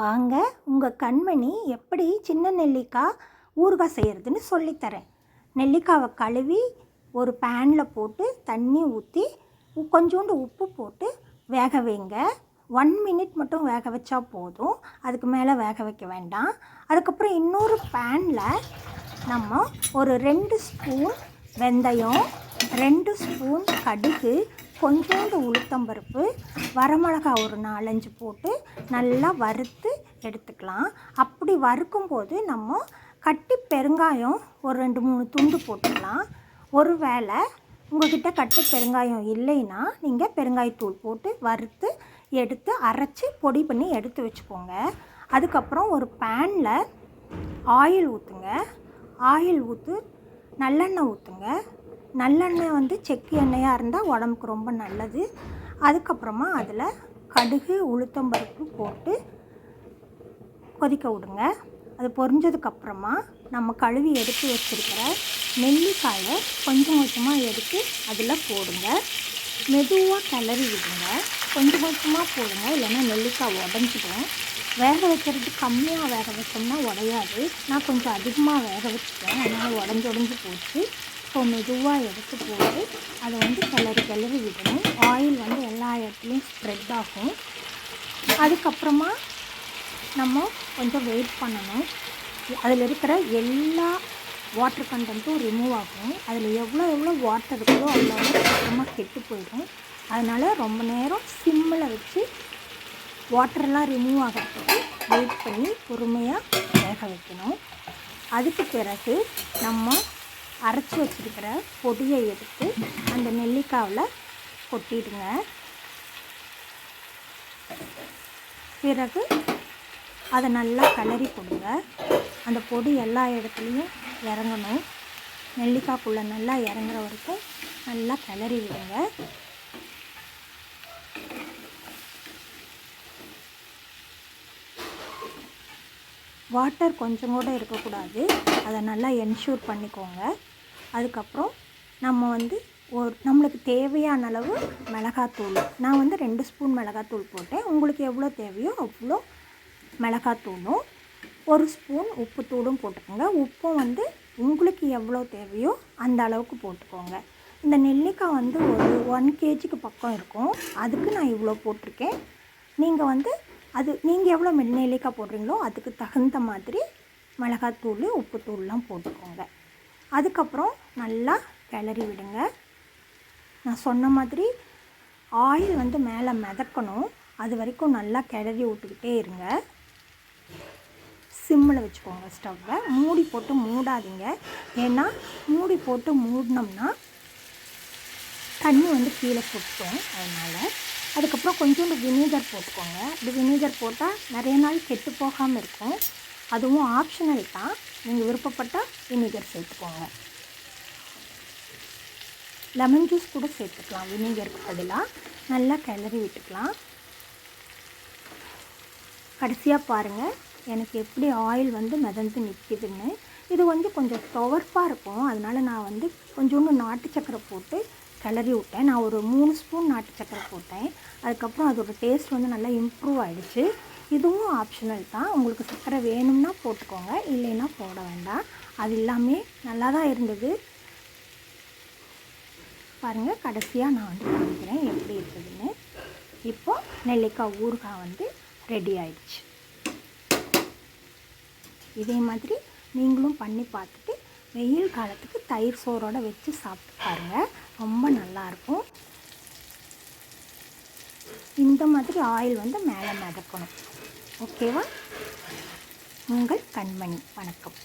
வாங்க உங்கள் கண்மணி எப்படி சின்ன நெல்லிக்காய் ஊறுகாய் செய்கிறதுன்னு சொல்லித்தரேன். நெல்லிக்காவை கழுவி ஒரு பேனில் போட்டு தண்ணி ஊற்றி கொஞ்சோண்டு உப்பு போட்டு வேக வைங்க. 1 மினிட் மட்டும் வேக வச்சா போதும், அதுக்கு மேலே வேக வைக்க வேண்டாம். அதுக்கப்புறம் இன்னொரு பேனில் நம்ம ஒரு 2 ஸ்பூன் வெந்தயம், 2 ஸ்பூன் கடுகு, கொஞ்சோண்டு உளுத்தம்பருப்பு, வரமிளகாய் ஒரு 4-5 போட்டு நல்லா வறுத்து எடுத்துக்கலாம். அப்படி வறுக்கும்போது நம்ம கட்டி பெருங்காயம் ஒரு 2-3 துண்டு போட்டுக்கலாம். ஒருவேளை உங்கள்கிட்ட கட்டி பெருங்காயம் இல்லைன்னா நீங்கள் பெருங்காயத்தூள் போட்டு வறுத்து எடுத்து அரைச்சி பொடி பண்ணி எடுத்து வச்சுக்கோங்க. அதுக்கப்புறம் ஒரு பேனில் ஆயில் ஊற்றுங்க. ஆயில் நல்லெண்ணெய் ஊற்றுங்க. நல்லெண்ணெய் செக்கு எண்ணெயாக இருந்தால் உடம்புக்கு ரொம்ப நல்லது. அதுக்கப்புறமா அதில் கடுகு உளுத்தம்பருப்பு போட்டு கொதிக்க விடுங்க. அது பொரிஞ்சதுக்கப்புறமா நம்ம கழுவி எடுத்து வச்சுருக்கிற நெல்லிக்காயை கொஞ்சம் கொஞ்சமாக எடுத்து அதில் போடுங்க. மெதுவாக கிளறி விடுங்க. கொஞ்சம் கொஞ்சமாக போடுங்க, இல்லைன்னா நெல்லிக்காய் உடஞ்சிடும். வேக வைக்கிறது கம்மியாக வேக வச்சோம்னா உடையாது. நான் கொஞ்சம் அதிகமாக வேக வச்சுட்டேன், அதனால் உடஞ்சி போச்சு. ஸோ மெதுவாக எடுத்து போட்டு அதை கிளறி விடணும். ஆயில் எல்லா இடத்துலையும் ஸ்ப்ரெட் ஆகும். அதுக்கப்புறமா நம்ம கொஞ்சம் வெயிட் பண்ணணும். அதில் இருக்கிற எல்லா வாட்டர் கண்டென்ட்டும் ரிமூவ் ஆகும். அதில் எவ்வளோ வாட்டர் இருக்குதோ அவ்வளோ சீக்கிரமாக கெட்டு போயிடும். அதனால் ரொம்ப நேரம் சிம்மில் வச்சு வாட்டரெல்லாம் ரிமூவ் ஆகிறதுக்கு வெயிட் பண்ணி பொறுமையாக வேக வைக்கணும். அதுக்கு பிறகு நம்ம அரைச்சி வச்சுருக்கிற பொடியை எடுத்து அந்த நெல்லிக்காவில் கொட்டிடுங்க. பிறகு அதை நல்லா கிளறி கொடுங்க. அந்த பொடி எல்லா இடத்துலையும் இறங்கணும். நெல்லிக்காய்க்குள்ளே நல்லா இறங்குற வரைக்கும் நல்லா கிளறி விடுங்க. வாட்டர் கொஞ்சம் கூட இருக்கக்கூடாது, அதை நல்லா என்ஷூர் பண்ணிக்கோங்க. அதுக்கப்புறம் நம்ம நம்மளுக்கு தேவையான அளவு மிளகாத்தூள், நான் 2 ஸ்பூன் மிளகாத்தூள் போட்டேன். உங்களுக்கு எவ்வளோ தேவையோ அவ்வளோ மிளகாத்தூளும் 1 ஸ்பூன் உப்புத்தூளும் போட்டுக்கோங்க. உப்பும் உங்களுக்கு எவ்வளோ தேவையோ அந்த அளவுக்கு போட்டுக்கோங்க. இந்த நெல்லிக்காய் ஒரு 1 kgக்கு பக்கம் இருக்கும், அதுக்கு நான் இவ்வளோ போட்டிருக்கேன். நீங்கள் எவ்வளோ நெல்லிக்காய் போடுறீங்களோ அதுக்கு தகுந்த மாதிரி மிளகாத்தூள் உப்புத்தூள்லாம் போட்டுக்கோங்க. அதுக்கப்புறம் நல்லா கிளறி விடுங்க. நான் சொன்ன மாதிரி ஆயில் மேலே மிதக்கணும், அது வரைக்கும் நல்லா கிளறி விட்டுக்கிட்டே இருங்க. சிம்மில் வச்சுக்கோங்க ஸ்டவ்வை. மூடி போட்டு மூடாதீங்க, ஏன்னா மூடி போட்டு மூடினோம்னா தண்ணி கீழே கொட்டும். அதனால் அதுக்கப்புறம் கொஞ்சோண்டு வினிகர் போட்டுக்கோங்க. இப்படி வினிகர் போட்டால் நிறைய நாள் கெட்டு போகாமல் இருக்கும். அதுவும் ஆப்ஷனல் தான், நீங்கள் விருப்பப்பட்டால் வினிகர் சேர்த்துக்கோங்க. லெமன் ஜூஸ் கூட சேர்த்துக்கலாம் வினிகருக்கு பதிலாக. நல்லா கிளறி விட்டுக்கலாம். கடைசியாக பாருங்கள் எனக்கு எப்படி ஆயில் மிதந்து நிற்கிதுன்னு. இது கொஞ்சம் துவர்ப்பாக இருக்கும், அதனால் நான் கொஞ்சோண்டு நாட்டு சக்கரை போட்டு கிளறி விட்டேன். நான் ஒரு 3 ஸ்பூன் நாட்டு சக்கரை போட்டேன். அதுக்கப்புறம் அதோட டேஸ்ட் நல்லா இம்ப்ரூவ் ஆகிடுச்சு. இதுவும் ஆப்ஷனல் தான், உங்களுக்கு சக்கரை வேணும்னா போட்டுக்கோங்க, இல்லைன்னா போட வேண்டாம். அது எல்லாமே நல்லா தான் இருந்தது. பாருங்கள், கடைசியாக நான் காமிக்கிறேன் எப்படி இருக்குதுன்னு. இப்போது நெல்லிக்காய் ஊறுகாய் ரெடி ஆயிடுச்சு. இதே மாதிரி நீங்களும் பண்ணி பார்த்துட்டு வெயில் காலத்துக்கு தயிர் சோறோடு வச்சு சாப்பிட்டு பாருங்கள், ரொம்ப நல்லாயிருக்கும். இந்த மாதிரி ஆயில் மேலே மிதக்கணும். ஓகேவா? உங்கள் கண்மணி. வணக்கம்.